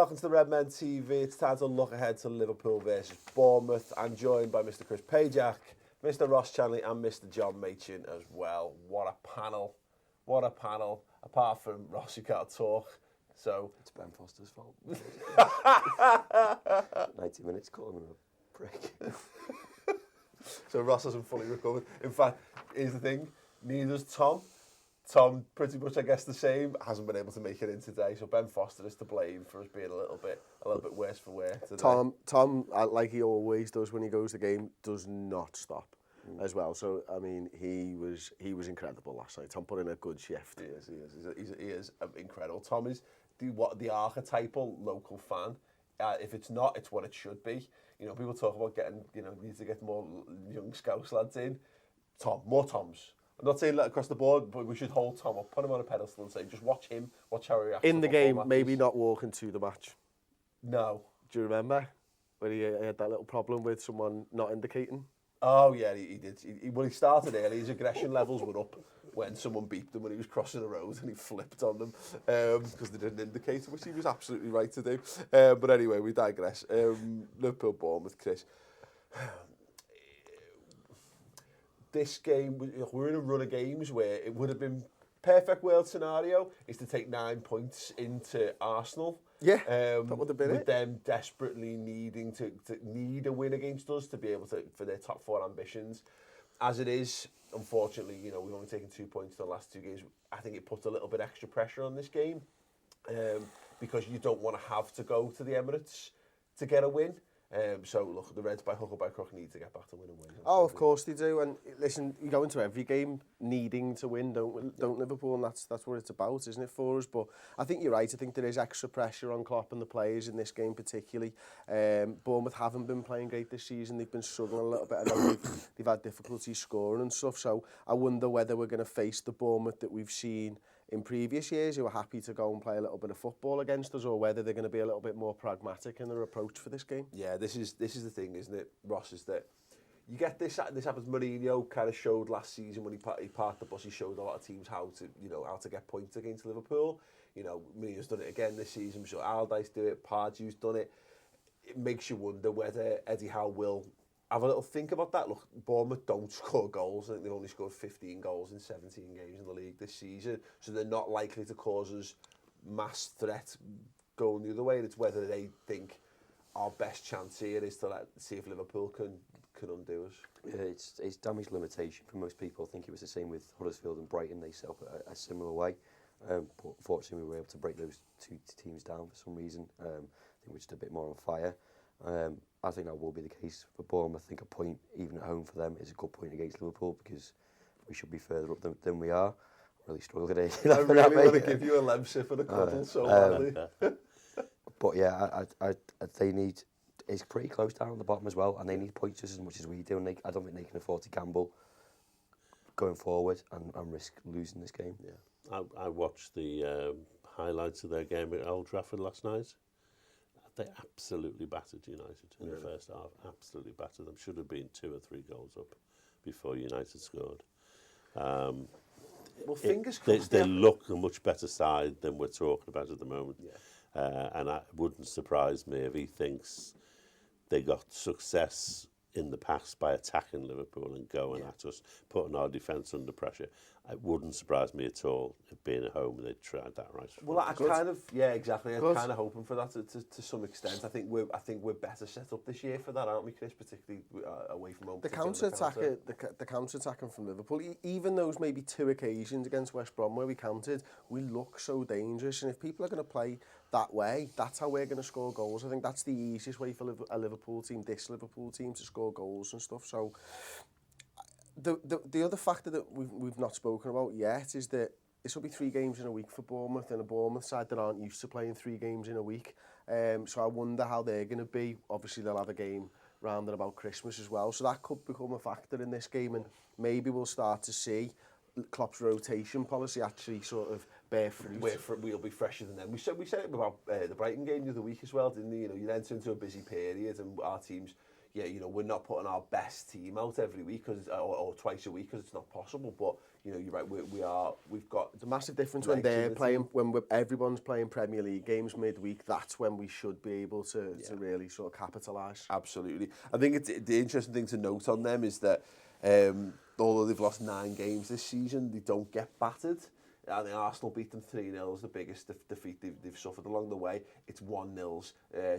welcome to the Redmen TV. It's time to look ahead to Liverpool versus Bournemouth. I'm joined by Mr. Chris Pajak, Mr. Ross Chanley and Mr. John Machin as well. What a panel. What a panel. Apart from Ross, who can't talk. So it's Ben Foster's fault. 90 minutes calling him a prick. So Ross hasn't fully recovered. In fact, here's the thing, neither's Tom. Tom, pretty much, I guess, the same. Hasn't been able to make it in today, so Ben Foster is to blame for us being a little bit worse for wear today. Tom, like he always does when he goes to the game, does not stop as well. So I mean, he was incredible last night. Tom put in a good shift. He is incredible. Tom is the archetypal local fan. If it's not, it's what it should be. You know, people talk about getting, need to get more young Scouse lads in. More Toms. I'm not saying that across the board, but we should hold Tom up, put him on a pedestal and say, just watch him, watch how he reacts. In the game, maybe not walking to the match. No. Do you remember when he had that little problem with someone not indicating? Oh, yeah, he did. He started early, his aggression levels were up when someone beeped him when he was crossing the road and he flipped on them because they didn't indicate, which he was absolutely right to do. But anyway, we digress. Liverpool Bournemouth, Chris. This game, we're in a run of games where it would have been perfect world scenario is to take 9 points into Arsenal. Yeah, that would have been with them desperately needing to need a win against us to be able to for their top four ambitions. As it is, unfortunately, we've only taken 2 points in the last two games. I think it puts a little bit extra pressure on this game because you don't want to have to go to the Emirates to get a win. So, look, the Reds by hook or by crook need to get back to win and win. Oh, of course they do. And listen, you go into every game needing to win, don't Liverpool? And that's what it's about, isn't it, for us? But I think you're right. I think there is extra pressure on Klopp and the players in this game particularly. Bournemouth haven't been playing great this season. They've been struggling a little bit. I know they've had difficulty scoring and stuff. So I wonder whether we're going to face the Bournemouth that we've seen in previous years who are happy to go and play a little bit of football against us, or whether they're going to be a little bit more pragmatic in their approach for this game. Yeah, this is the thing, isn't it, Ross, is that you get this happens. Mourinho kind of showed last season when he parked the bus, he showed a lot of teams how to get points against Liverpool. Mourinho's done it again this season. I'm sure Aldi's do it, Pardew's done it. It makes you wonder whether Eddie Howe will have a little think about that. Look, Bournemouth don't score goals. I think they've only scored 15 goals in 17 games in the league this season, so they're not likely to cause us mass threat going the other way. It's whether they think our best chance here is to see if Liverpool can undo us. Yeah, it's damage limitation for most people. I think it was the same with Huddersfield and Brighton. They set up a similar way. But fortunately, we were able to break those two teams down for some reason. I think we're just a bit more on fire. I think that will be the case for Bournemouth. I think a point, even at home for them, is a good point against Liverpool because we should be further up than we are. I really struggle today. I really want to give you a lemon sip and a cuddle so badly. But yeah, they need. It's pretty close down at the bottom as well, and they need points just as much as we do. And I don't think they can afford to gamble going forward and risk losing this game. Yeah, I watched the highlights of their game at Old Trafford last night. They absolutely battered United in the first half. Absolutely battered them. Should have been 2 or 3 goals up before United scored. Well, fingers crossed. They look a much better side than we're talking about at the moment. Yeah. And it wouldn't surprise me if he thinks they got success in the past by attacking Liverpool and going at us, putting our defence under pressure. It wouldn't surprise me at all if being at home they'd tried that right. Well, exactly. I'm kind of hoping for that to some extent. I think we're better set up this year for that, aren't we, Chris? Particularly away from home. The counter-attacking from Liverpool, even those maybe 2 occasions against West Brom where we countered, we look so dangerous. And if people are going to play that way, that's how we're going to score goals. I think that's the easiest way for a Liverpool team, this Liverpool team, to score goals and stuff. So the other factor that we've not spoken about yet is that this will be 3 games in a week for Bournemouth, and a Bournemouth side that aren't used to playing 3 games in a week. So I wonder how they're going to be. Obviously, they'll have a game round and about Christmas as well. So that could become a factor in this game, and maybe we'll start to see Klopp's rotation policy actually sort of bear fruit. We'll be fresher than them. We said it about the Brighton game the other week as well, didn't we? You enter into a busy period, and our teams, yeah, you know, we're not putting our best team out every week or twice a week because it's not possible. But you know, you're right. We've got It's a massive difference when they're playing, everyone's playing Premier League games midweek. That's when we should be able to really sort of capitalise. Absolutely. I think the interesting thing to note on them is that although they've lost 9 games this season, they don't get battered. I think Arsenal beat them 3-0, the biggest defeat they've suffered along the way. It's 1-0.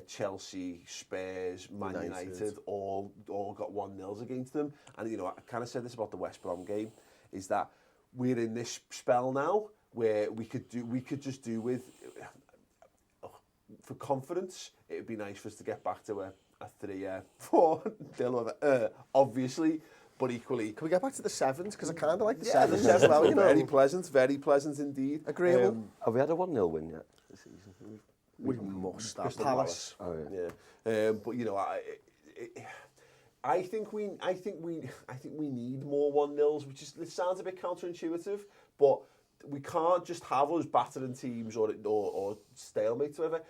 Chelsea, Spurs, Man United all got 1-0 against them. And you know, I kind of said this about the West Brom game, is that we're in this spell now where we could just do with, for confidence, it would be nice for us to get back to a 3-4 obviously. But equally, can we get back to the 7s? Because I kind of like the 7s the 7s as well. You know, very pleasant indeed. Agreeable. Have we had a 1-0 win yet this season? We must have Crystal Palace. Oh, yeah. But you know, I think we need more 1-0s, which is, it sounds a bit counterintuitive, but we can't just have us battering teams or stalemates or whatever.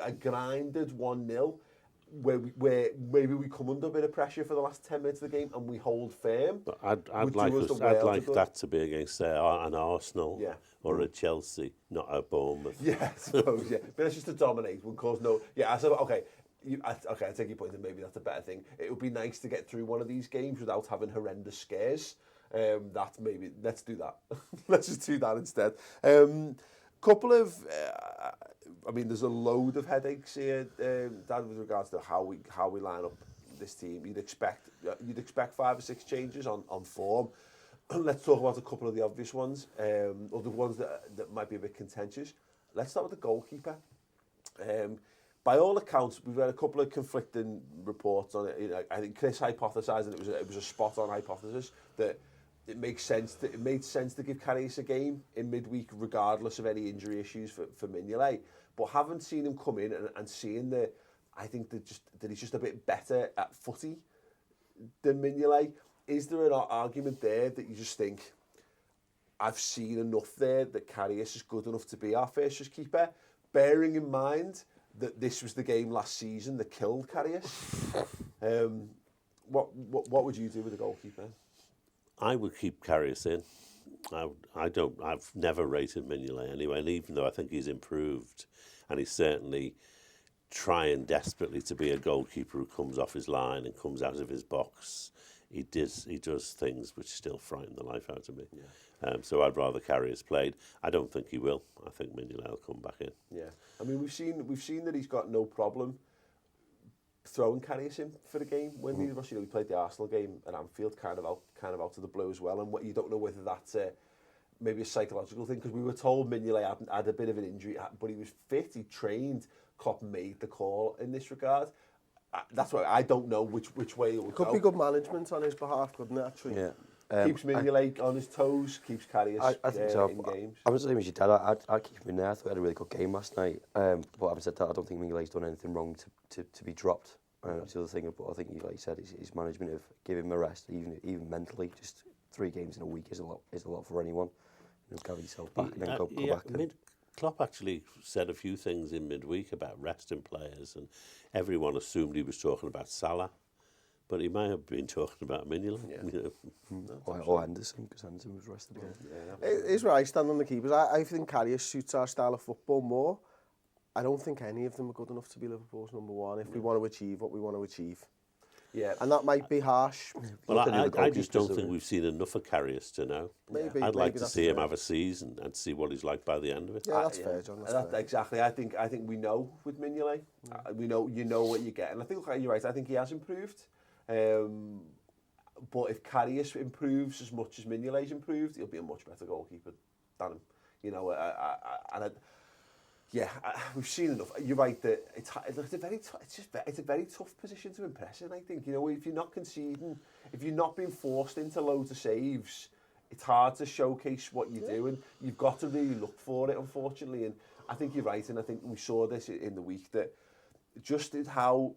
A grinded 1-0 where maybe we come under a bit of pressure for the last 10 minutes of the game and we hold firm. But I'd like that to be against, say, an Arsenal or a Chelsea, not a Bournemouth. Yeah, I suppose, yeah. But it's just to dominate would cause no... Yeah, I suppose, okay, I take your point, and maybe that's a better thing. It would be nice to get through one of these games without having horrendous scares. Let's do that. Let's just do that instead. Couple of... I mean, there's a load of headaches here, Dan, with regards to how we line up this team. You'd expect 5 or 6 changes on form. Let's talk about a couple of the obvious ones, or the ones that might be a bit contentious. Let's start with the goalkeeper. By all accounts, we've had a couple of conflicting reports on it. You know, I think Chris hypothesised, and it was a spot-on hypothesis, that it made sense to give Karius a game in midweek, regardless of any injury issues for Mignolet. But having seen him come in and seeing I think that he's just a bit better at footy than Mignolet. Is there an argument there that you just think, I've seen enough there that Karius is good enough to be our first choice keeper, bearing in mind that this was the game last season that killed Karius? What would you do with the goalkeeper? I would keep Karius in. I've never rated Mignolet anyway, and even though I think he's improved, and he's certainly trying desperately to be a goalkeeper who comes off his line and comes out of his box, he does things which still frighten the life out of me. Yeah. So I'd rather Karius played. I don't think he will. I think Mignolet will come back in. Yeah, I mean we've seen that he's got no problem throwing Karius in for the game when we played the Arsenal game at Anfield, kind of out of the blue as well. And what you don't know whether that's maybe a psychological thing, because we were told Mignolet had a bit of an injury, but he was fit, he trained. Klopp made the call in this regard. That's why I don't know which way it will go. Could be good management on his behalf, couldn't it? Actually, yeah. Keeps Mignolet on his toes, keeps Karius I think so. in games. I'm the same as your dad. I'd keep him in there. I thought he had a really good game last night. But having said that, I don't think Mignolet's done anything wrong to be dropped. That's the other thing. But I think, like you said, his management of giving him a rest, even mentally. Just 3 games in a week is a lot for anyone. You know, carry yourself back and then go back. Klopp actually said a few things in midweek about resting players, and everyone assumed he was talking about Salah, but he might have been talking about Mignolet. Yeah. Or Henderson, because Henderson was rested. It's right, stand on the keepers. I think Karius suits our style of football more. I don't think any of them are good enough to be Liverpool's number 1 if we want to achieve what we want to achieve. Yeah, and that might be harsh. Well, I just don't think we've seen enough of Karius to know. Maybe, I'd like to see him have a season and see what he's like by the end of it. Yeah, that's fair, John. That's fair. Exactly. I think we know with Mignolet. We know what you get, and I think you're right. I think he has improved. But if Karius improves as much as Mignolet's improved, he'll be a much better goalkeeper than him. You know, we've seen enough. You're right that it's a very tough position to impress in. I think, you know, if you're not conceding, if you're not being forced into loads of saves, it's hard to showcase what you do, and you've got to really look for it, unfortunately. And I think you're right, and I think we saw this in the week, that just how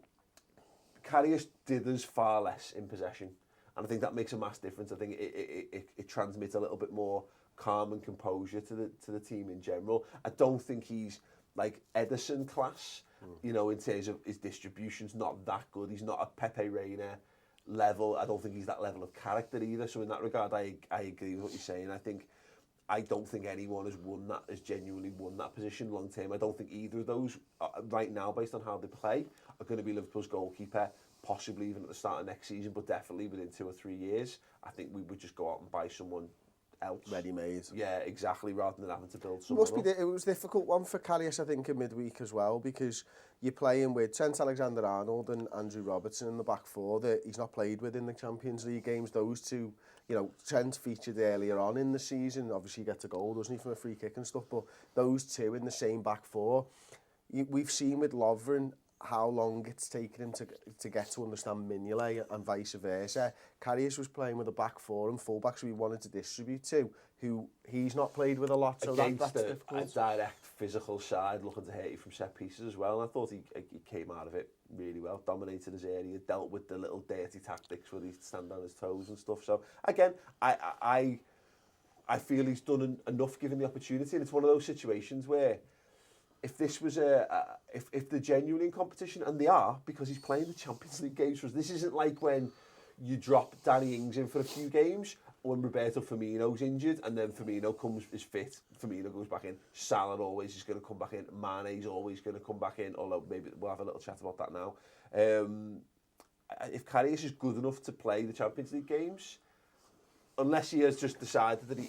Karius did us far less in possession, and I think that makes a mass difference. I think it transmits a little bit more calm and composure to the team in general. I don't think he's like Ederson class, You know, in terms of his distribution's not that good. He's not a Pepe Reina level. I don't think he's that level of character either. So in that regard, I agree with what you're saying. I don't think anyone has genuinely won that position long term. I don't think either of those right now, based on how they play, are going to be Liverpool's goalkeeper, possibly even at the start of next season, but definitely within 2 or 3 years. I think we would just go out and buy someone else. Ready-made. Yeah, exactly, rather than having to build someone up. It was a difficult one for Karius, I think, in midweek as well, because you're playing with Trent Alexander-Arnold and Andrew Robertson in the back four that he's not played with in the Champions League games. Those two, you know, Trent featured earlier on in the season. Obviously, he gets a goal, doesn't he, from a free kick and stuff, but those two in the same back four, we've seen with Lovren how long it's taken him to get to understand Mignolet and vice versa. Karius was playing with a back four and fullbacks who he wanted to distribute to, who he's not played with a lot, so that's difficult. A direct physical side looking to hurt you from set pieces as well. And I thought he came out of it really well, dominated his area, dealt with the little dirty tactics where he'd stand on his toes and stuff. So again, I feel he's done enough given the opportunity, and it's one of those situations where if this was if they're genuinely in competition, and they are, because he's playing the Champions League games for us. This isn't like when you drop Danny Ings in for a few games when Roberto Firmino's injured, and then Firmino is fit, Firmino goes back in. Salah always is going to come back in. Mane's always going to come back in, although maybe we'll have a little chat about that now. If Karius is good enough to play the Champions League games, unless he has just decided that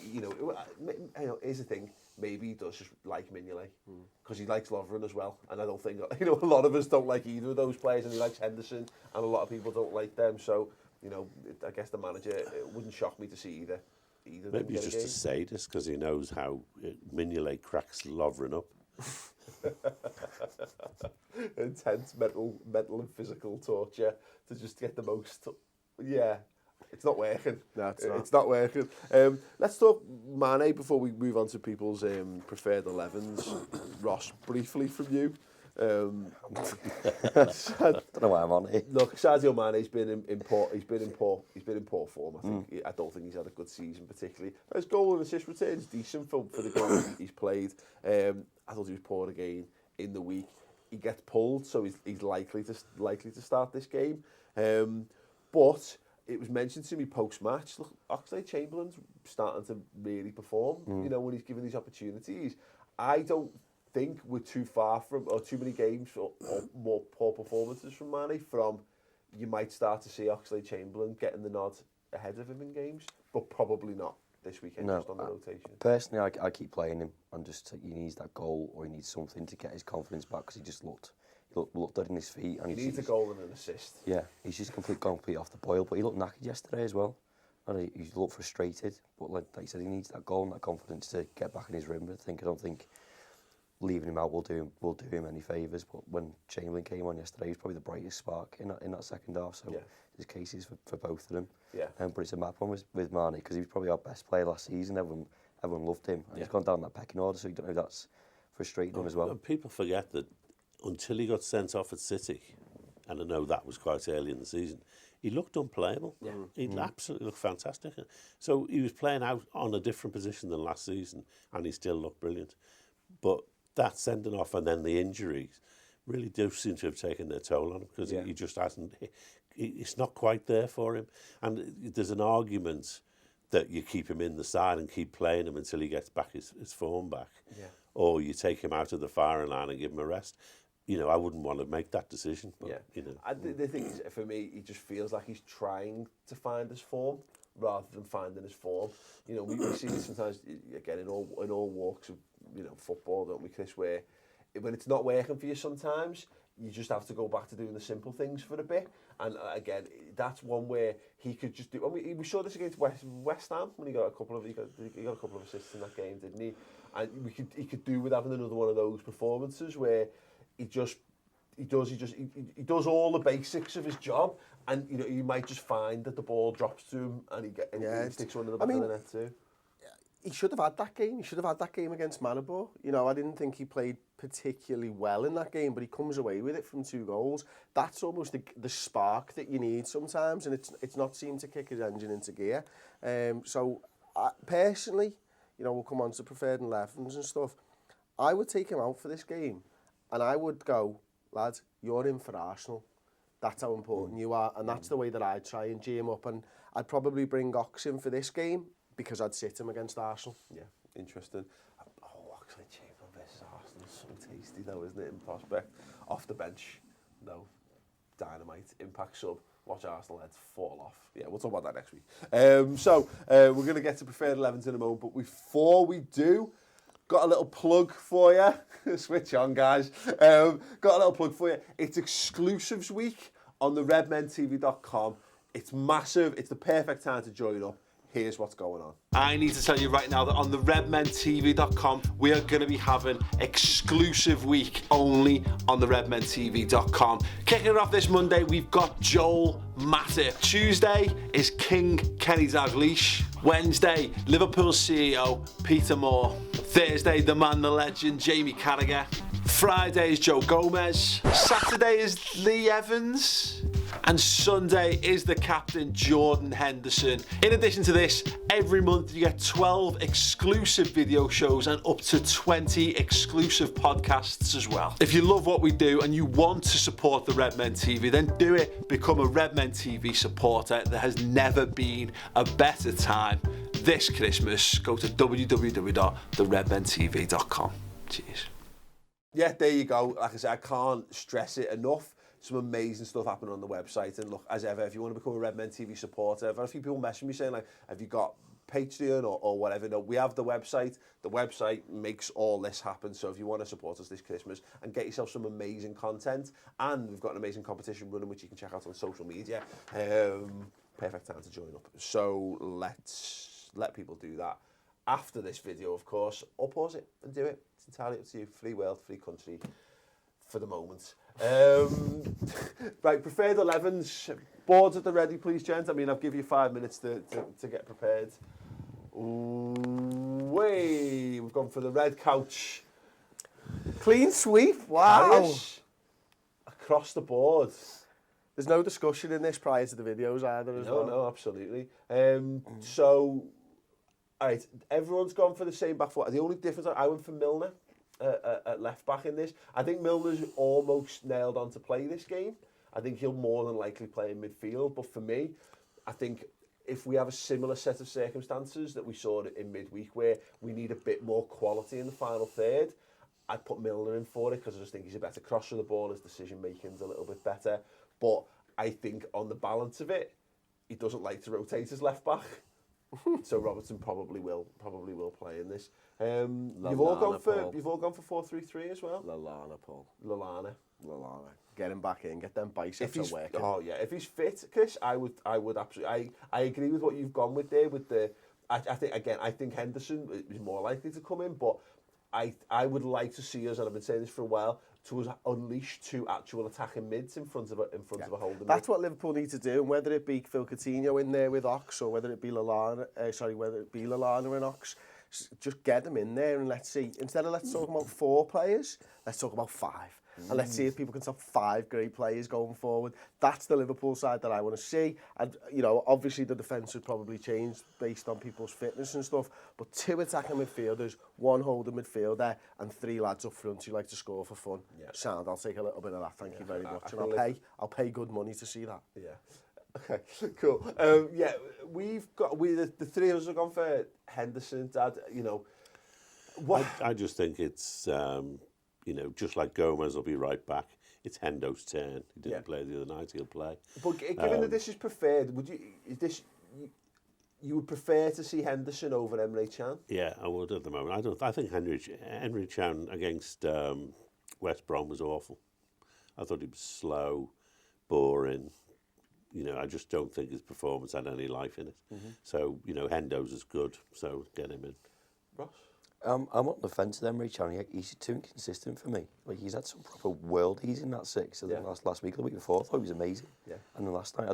here's the thing, maybe he does just like Mignolet, because he likes Lovren as well, and I don't think, a lot of us don't like either of those players, and he likes Henderson, and a lot of people don't like them, so, I guess the manager, it wouldn't shock me to see either maybe he's just a sadist, because he knows how Mignolet cracks Lovren up. Intense mental and physical torture to just get the most. Yeah, it's not working. No, it's not working. Let's talk Mane before we move on to people's preferred 11s. Ross, briefly from you. Don't know why I'm on it. Look, Sadio Mane's been in poor form. I don't think he's had a good season particularly. His goal and assist return is decent for the goals he's played. I thought he was poor again in the week. He gets pulled, so he's likely to start this game. But it was mentioned to me post-match, look, Oxlade-Chamberlain's starting to really perform, when he's given these opportunities. I don't think we're too far from, or too many games or more poor performances from Mane from, you might start to see Oxlade-Chamberlain getting the nod ahead of him in games, but probably not this weekend, just on the rotation. Personally, I keep playing him, and just he needs that goal, or he needs something to get his confidence back, because he looked dead in his feet. And he needs a goal and an assist. Yeah, he's just completely off the boil, but he looked knackered yesterday as well. And he looked frustrated, but like you said, he needs that goal and that confidence to get back in his rhythm. I don't think leaving him out will do him any favours. But when Chamberlain came on yesterday, he was probably the brightest spark in that second half. So there's cases for both of them. Yeah. But it's a mad one with Mane, because he was probably our best player last season. Everyone loved him. And he's gone down that pecking order, so you don't know if that's frustrating him as well. And people forget that until he got sent off at City, and I know that was quite early in the season, he looked unplayable. Yeah. He absolutely looked fantastic. So he was playing out on a different position than last season, and he still looked brilliant. But that sending off and then the injuries really do seem to have taken their toll on him, because he just hasn't. It's not quite there for him. And there's an argument that you keep him in the side and keep playing him until he gets back his form back, or you take him out of the firing line and give him a rest. I wouldn't want to make that decision. But, the thing is, for me, he just feels like he's trying to find his form rather than finding his form. We see this sometimes, again, in all walks of football, don't we, Chris, where when it's not working for you sometimes, you just have to go back to doing the simple things for a bit. And again, that's one where he could just do. We saw this against West Ham when he got a couple of assists in that game, didn't he? And he could do with having another one of those performances where he does all the basics of his job, and you might just find that the ball drops to him and he sticks one in the back of the net too. He should have had that game. He should have had that game against Maribor. I didn't think he played particularly well in that game, but he comes away with it from 2 goals. That's almost the spark that you need sometimes, and it's not seemed to kick his engine into gear. Personally, we'll come on to preferred 11s and stuff. I would take him out for this game, and I would go lad, you're in for Arsenal. That's how important you are, and that's the way that I'd try and G him up. And I'd probably bring Ox in for this game because I'd sit him against Arsenal. Yeah, interesting. Oh, Oxlade-Chamberlain versus Arsenal is so tasty though, isn't it, in prospect? Off the bench, no, dynamite, impact sub. Watch Arsenal heads fall off. Yeah, we'll talk about that next week. We're going to get to preferred 11s in a moment, but before we do, got a little plug for you. Switch on, guys. Got a little plug for you. It's exclusives week on the redmentv.com. It's massive. It's the perfect time to join up. Here's what's going on. I need to tell you right now that on the redmentv.com, we are going to be having exclusive week only on the redmentv.com. Kicking it off this Monday, we've got Joel Matip. Tuesday is King Kenny Dalglish. Wednesday, Liverpool CEO Peter Moore. Thursday, the man, the legend, Jamie Carragher. Friday is Joe Gomez. Saturday is Lee Evans. And Sunday is the captain, Jordan Henderson. In addition to this, every month you get 12 exclusive video shows and up to 20 exclusive podcasts as well. If you love what we do and you want to support the Redmen TV, then do it. Become a Redmen TV supporter. There has never been a better time this Christmas. Go to www.theredmentv.com. Cheers. Yeah, there you go. Like I said, I can't stress it enough. Some amazing stuff happening on the website. And look, as ever, if you want to become a Redmen TV supporter, I've had a few people messaging me saying, like, have you got Patreon or whatever? No, we have the website. The website makes all this happen. So if you want to support us this Christmas and get yourself some amazing content, and we've got an amazing competition running, which you can check out on social media, perfect time to join up. So let's let people do that. After this video, of course, or pause it and do it. It's entirely up to you. Free world, free country for the moment. Right, preferred 11s. Boards at the ready, please, gents. I mean, I'll give you 5 minutes to get prepared. We've gone for the red couch. Clean sweep. Wow. Harris, across the board. There's no discussion in this prior to the videos either as well. No, absolutely. So, all right, everyone's gone for the same back four. The only difference, I went for Milner at left back in this. I think Milner's almost nailed on to play this game. I think he'll more than likely play in midfield. But for me, I think if we have a similar set of circumstances that we saw in midweek where we need a bit more quality in the final third, I'd put Milner in for it because I just think he's a better crosser of the ball. His decision-making's a little bit better. But I think on the balance of it, he doesn't like to rotate his left back. So Robertson probably will play in this. You've all gone for 4-3-3 as well. Lallana, Paul. Lallana. Get him back in. Get them biceps working. Oh yeah, if he's fit, Chris, I would absolutely. I agree with what you've gone with there. With the, I think Henderson is more likely to come in, but I would like to see us, and I've been saying this for a while, to us unleash two actual attacking mids in front of a holding mid. That's what Liverpool need to do, and whether it be Phil Coutinho in there with Ox or whether it be Lallana and Ox, just get them in there and let's see. Instead of let's talk about 4 players, let's talk about 5. And let's see if people can stop 5 great players going forward. That's the Liverpool side that I want to see. And, you know, obviously the defence would probably change based on people's fitness and stuff. But 2 attacking midfielders, 1 holding midfielder, and 3 lads up front who like to score for fun. Yeah. Sound, I'll take a little bit of that, thank you very much. And I'll pay good money to see that. Yeah. Okay, cool. The 3 of us have gone for Henderson, Dad. You know, what? I just think it's... you know, just like Gomez will be right back, it's Hendo's turn. He didn't play the other night, he'll play. But given that this is preferred, would you would prefer to see Henderson over Emre Can? Yeah, I would at the moment. I think Emre Can against West Brom was awful. I thought he was slow, boring. You know, I just don't think his performance had any life in it. So, you know, Hendo's is good, so get him in. Ross? I'm on the fence with Emre Can. He's too inconsistent for me. Like, he's had some proper worldies in that 6. Last week or the week before, I thought he was amazing. Yeah. And then last night, I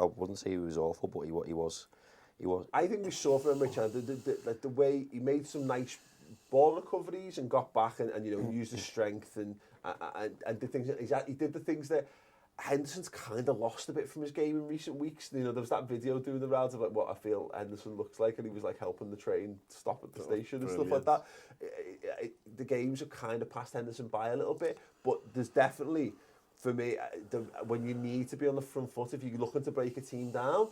wouldn't say he was awful, but he was. I think we saw from Emre Can the way he made some nice ball recoveries and got back and you know used his strength and did things. He did the things that Henderson's kind of lost a bit from his game in recent weeks. You know, there was that video doing the rounds of like what I feel Henderson looks like, and he was like helping the train stop at the station and stuff like that. The games have kind of passed Henderson by a little bit, but there's definitely, for me, when you need to be on the front foot, if you're looking to break a team down,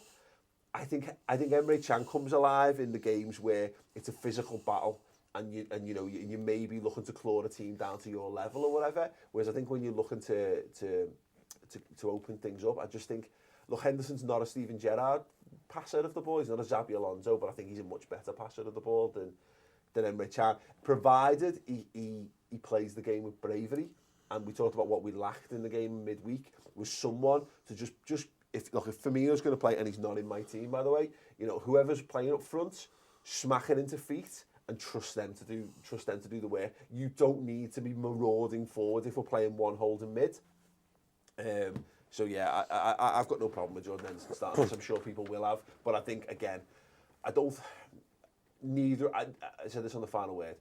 I think Emre Can comes alive in the games where it's a physical battle. And you may be looking to claw a team down to your level or whatever. Whereas I think when you're looking to open things up, I just think, look, Henderson's not a Steven Gerrard passer of the ball. He's not a Xabi Alonso, but I think he's a much better passer of the ball than Emre Can, provided he plays the game with bravery. And we talked about what we lacked in the game midweek was someone to just if Firmino's going to play, and he's not in my team, by the way, you know, whoever's playing up front, smack it into feet. And trust them to do the work. You don't need to be marauding forward if we're playing one holding mid. So yeah, I've got no problem with Jordan Henderson starting this. I'm sure people will have, but I think again, I said this on the final word.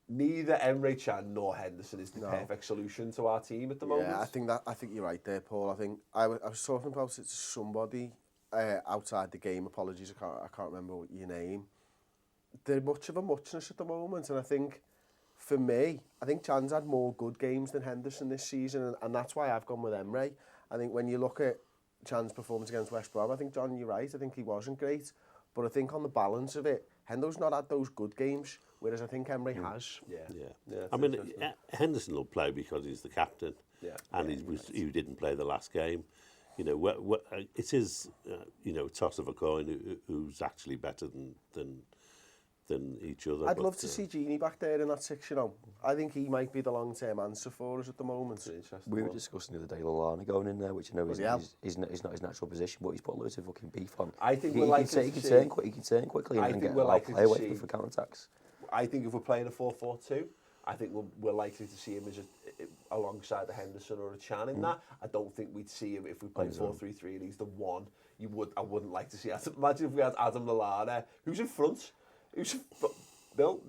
Neither Emre Can nor Henderson is the perfect solution to our team at the moment. Yeah, I think you're right there, Paul. I think I was talking about it to somebody outside the game. Apologies, I can't remember your name. They're much of a muchness at the moment, and I think, for me, I think Chan's had more good games than Henderson this season, and that's why I've gone with Emre. I think when you look at Chan's performance against West Brom, I think, John, you're right, I think he wasn't great, but I think on the balance of it, Hendo's not had those good games, whereas I think Emre has. Yeah. I mean, Henderson will play because he's the captain, and he didn't play the last game. You know, it is, toss of a coin who's actually better than each other. I'd love to see Gini back there in that 6, you know. I think he might be the long-term answer for us at the moment. We were discussing the other day Lallana going in there, which I know is not his natural position, but he's put loads of fucking beef on. I think he can turn quickly and get a play away for counter-attacks. I think if we're playing a 4-4-2, I think we're likely to see him as alongside the Henderson or a Can in that. I don't think we'd see him if we play 4-3-3 and he's the one. I wouldn't like to see. Imagine if we had Adam Lallana, who's in front. Bill,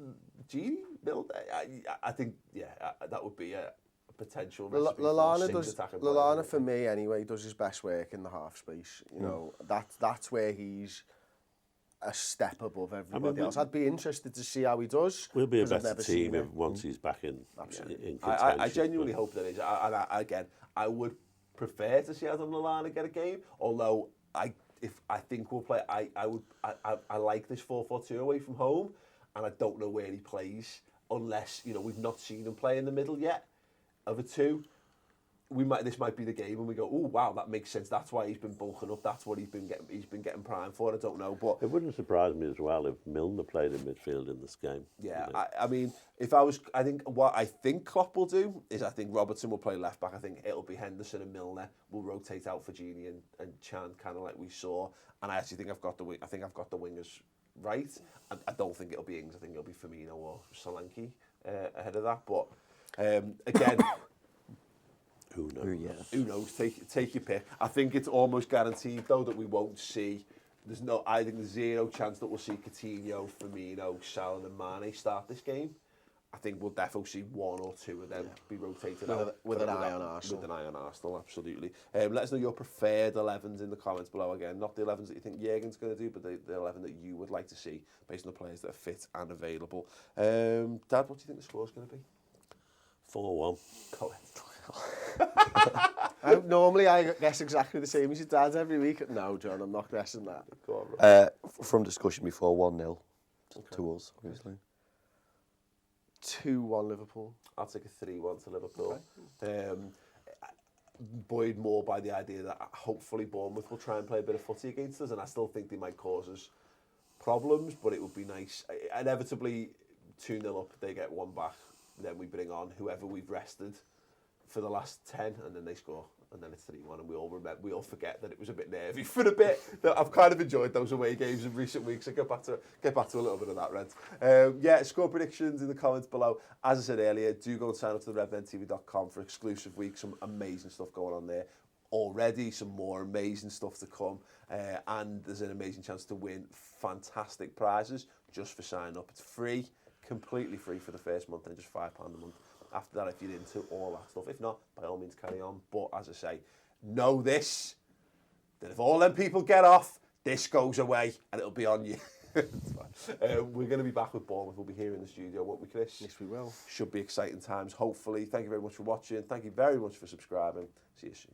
I think, that would be a potential recipe Lallana, for me anyway, does his best work in the half space. You know, that's where he's a step above everybody else. I'd be interested to see how he does. We'll be a better team once he's back in contention. I genuinely hope that is. I would prefer to see Adam Lallana get a game, although I think we'll play. I like this 4-4-2 away from home, and I don't know where he plays unless we've not seen him play in the middle yet of a two. This might be the game and we go, oh wow, that makes sense. That's why he's been bulking up. That's what he's been getting primed for. I don't know, but it wouldn't surprise me as well if Milner played in midfield in this game. Yeah, I mean, what I think Klopp will do is I think Robertson will play left back. I think it'll be Henderson and Milner will rotate out for Gini and Can, kind of like we saw. And I actually think I've got the wingers right. I don't think it'll be Ings. I think it'll be Firmino or Solanke ahead of that. But again. Who knows? Who knows? Take your pick. I think it's almost guaranteed though that we won't see. I think there's zero chance that we'll see Coutinho, Firmino, Salah, and Mane start this game. I think we'll definitely see one or two of them be rotated out with an eye on Arsenal. With an eye on Arsenal, absolutely. Let us know your preferred 11s in the comments below. Again, not the 11s that you think Jurgen's going to do, but the 11 that you would like to see based on the players that are fit and available. Dad, what do you think the score's going to be? 4-1. Go ahead. Normally I guess exactly the same as your dad every week. No, John, I'm not guessing that. Go on, Rob. From discussion before, 1-0 to us, obviously. 2-1 Liverpool. I'll take a 3-1 to Liverpool. Okay. Buoyed more by the idea that hopefully Bournemouth will try and play a bit of footy against us, and I still think they might cause us problems, but it would be nice. Inevitably, 2-0 up, they get one back, then we bring on whoever we've rested for the last 10, and then they score, and then it's 3-1, and we all forget that it was a bit nervy for a bit. That I've kind of enjoyed those away games in recent weeks. I get back to a little bit of that, Rent. Score predictions in the comments below. As I said earlier, do go and sign up to the redmentv.com for exclusive weeks. Some amazing stuff going on there already. Some more amazing stuff to come, and there's an amazing chance to win fantastic prizes just for signing up. It's free, completely free for the first month, and just £5 a month. After that, if you're into all that stuff. If not, by all means, carry on. But as I say, know this, that if all them people get off, this goes away and it'll be on you. We're going to be back with Bournemouth. We'll be here in the studio, won't we, Chris? Yes, we will. Should be exciting times, hopefully. Thank you very much for watching. Thank you very much for subscribing. See you soon.